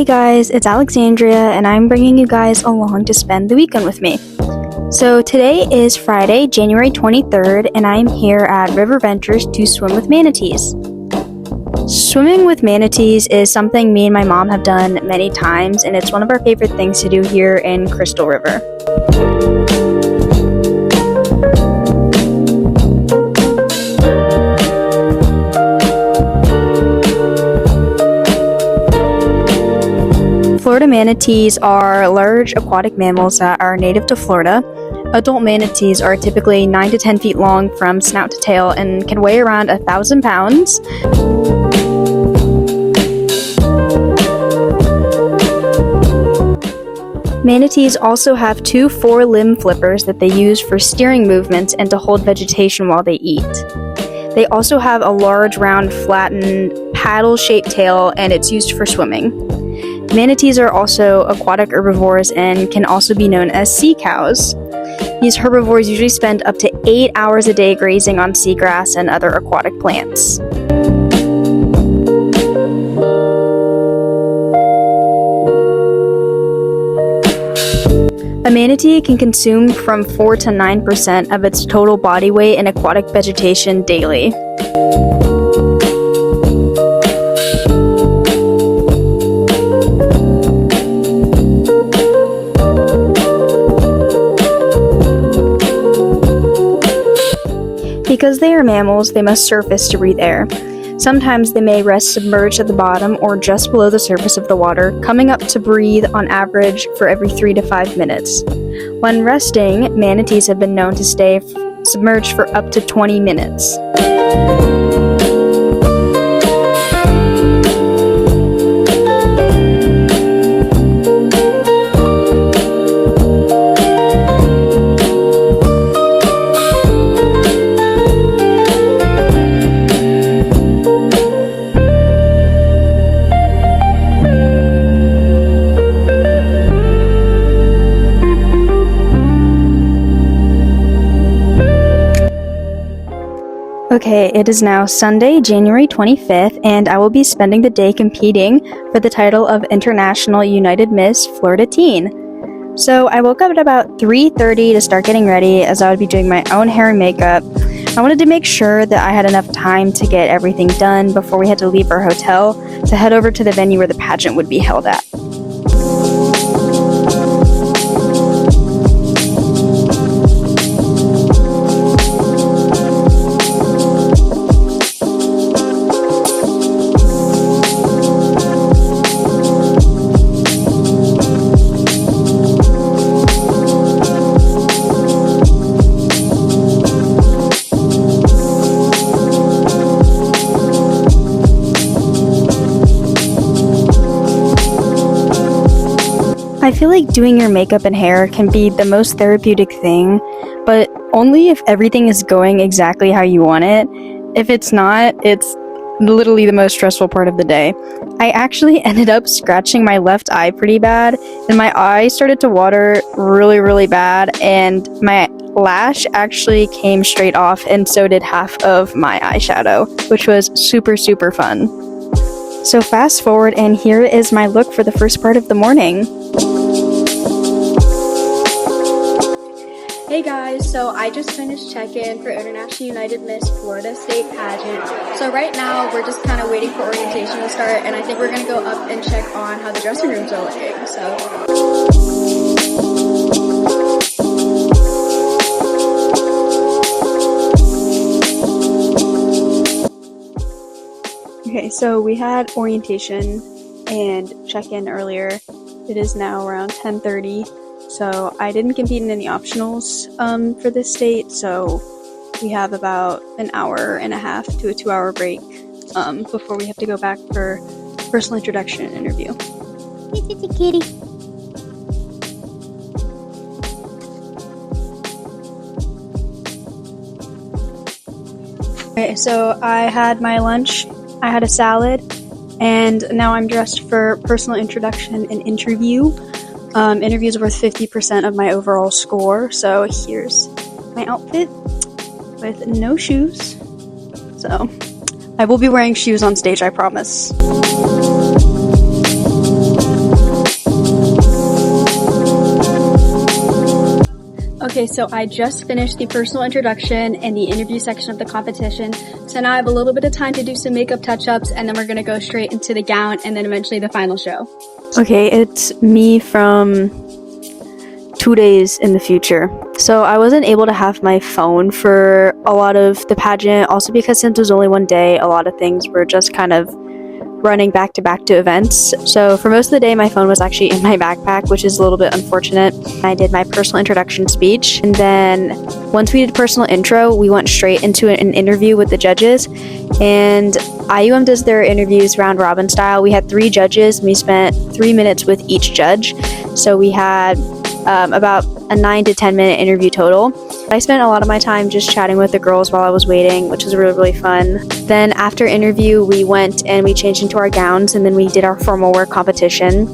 guys, it's Alexandria, and I'm bringing you guys along to spend the weekend with me. So today is Friday, January 23rd, and I'm here at River Ventures to swim with manatees. Swimming with manatees is something me and my mom have done many times, and it's one of our favorite things to do here in Crystal River. Florida manatees are large aquatic mammals that are native to Florida. Adult manatees are typically 9 to 10 feet long from snout to tail and can weigh around 1,000 pounds. Manatees also have two four-limb flippers that they use for steering movements and to hold vegetation while they eat. They also have a large, round, flattened, paddle-shaped tail, and it's used for swimming. Manatees are also aquatic herbivores and can also be known as sea cows. These herbivores usually spend up to 8 hours a day grazing on seagrass and other aquatic plants. A manatee can consume from 4 to 9% of its total body weight in aquatic vegetation daily. Because they are mammals, they must surface to breathe air. Sometimes they may rest submerged at the bottom or just below the surface of the water, coming up to breathe on average for every 3 to 5 minutes. When resting, manatees have been known to stay submerged for up to 20 minutes. Okay, it is now Sunday, January 25th, and I will be spending the day competing for the title of International United Miss Florida Teen. So I woke up at about 3:30 to start getting ready, as I would be doing my own hair and makeup. I wanted to make sure that I had enough time to get everything done before we had to leave our hotel to head over to the venue where the pageant would be held at. I feel like doing your makeup and hair can be the most therapeutic thing, but only if everything is going exactly how you want it. If it's not, it's literally the most stressful part of the day. I actually ended up scratching my left eye pretty bad, and my eye started to water really, really bad, and my lash actually came straight off, and so did half of my eyeshadow, which was super, super fun. So fast forward, and here is my look for the first part of the morning. Hey guys, so I just finished check-in for International United Miss Florida State Pageant. So right now we're just kind of waiting for orientation to start, and I think we're going to go up and check on how the dressing rooms are looking. Okay, so we had orientation and check-in earlier. It is now around 10:30. So I didn't compete in any optionals for this state, so we have about an hour and a half to a 2-hour break before we have to go back for personal introduction interview. Kitty, kitty. Okay, so I had my lunch, I had a salad, and now I'm dressed for personal introduction and interview. Interviews worth 50% of my overall score, so here's my outfit with no shoes. So I will be wearing shoes on stage, I promise. Okay, so I just finished the personal introduction and the interview section of the competition. So now I have a little bit of time to do some makeup touch-ups, and then we're gonna go straight into the gown and then eventually the final show. Okay, it's me from 2 days in the future. So I wasn't able to have my phone for a lot of the pageant, also because since it was only one day, a lot of things were just kind of running back to back to events. So for most of the day, my phone was actually in my backpack, which is a little bit unfortunate. I did my personal introduction speech, and then once we did personal intro, we went straight into an interview with the judges. And IUM does their interviews round robin style. We had 3 judges, and we spent 3 minutes with each judge. So we had about a 9 to 10 minute interview total. I spent a lot of my time just chatting with the girls while I was waiting, which was really, really fun. Then after interview, we went and we changed into our gowns, and then we did our formal wear competition.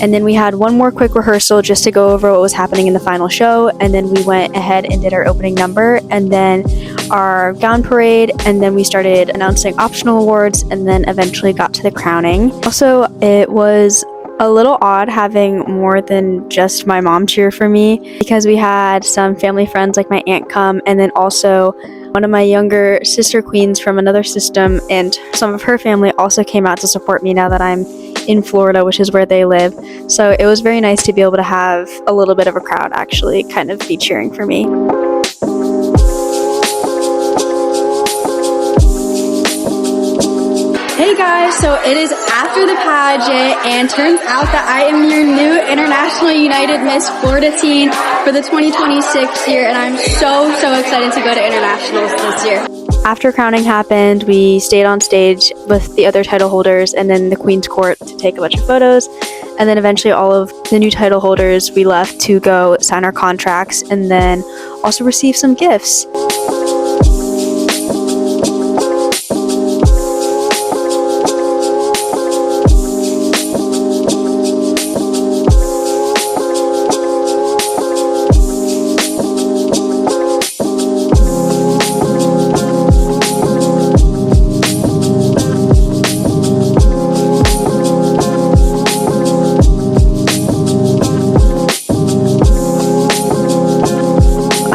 And then we had one more quick rehearsal just to go over what was happening in the final show. And then we went ahead and did our opening number, and then our gown parade, and then we started announcing optional awards, and then eventually got to the crowning. Also, it was a little odd having more than just my mom cheer for me, because we had some family friends like my aunt come, and then also one of my younger sister queens from another system and some of her family also came out to support me now that I'm in Florida, which is where they live. So it was very nice to be able to have a little bit of a crowd actually kind of be cheering for me. Hey guys, so it is after the pageant, and turns out that I am your new International United Miss Florida teen for the 2026 year, and I'm so excited to go to internationals this year. After crowning happened, we stayed on stage with the other title holders and then the Queen's Court to take a bunch of photos, and then eventually all of the new title holders we left to go sign our contracts and then also receive some gifts.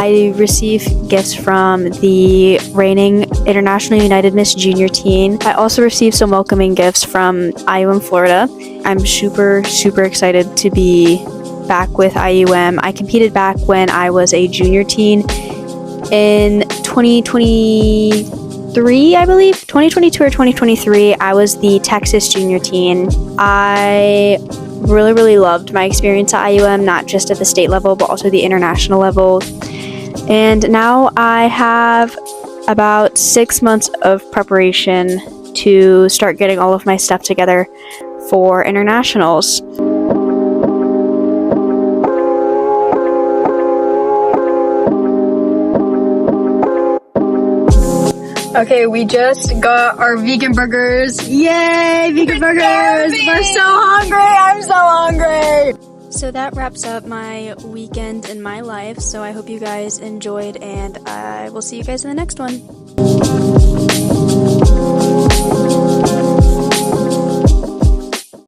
I received gifts from the reigning International United Miss Junior Teen. I also received some welcoming gifts from IUM Florida. I'm super excited to be back with IUM. I competed back when I was a junior teen in 2023, I believe. 2022 or 2023, I was the Texas junior teen. I really loved my experience at IUM, not just at the state level, but also the international level. And now I have about 6 months of preparation to start getting all of my stuff together for internationals. Okay, we just got our vegan burgers. Yay, vegan burgers! We're so hungry! I'm so hungry! So that wraps up my weekend in my life. So I hope you guys enjoyed, and I will see you guys in the next one.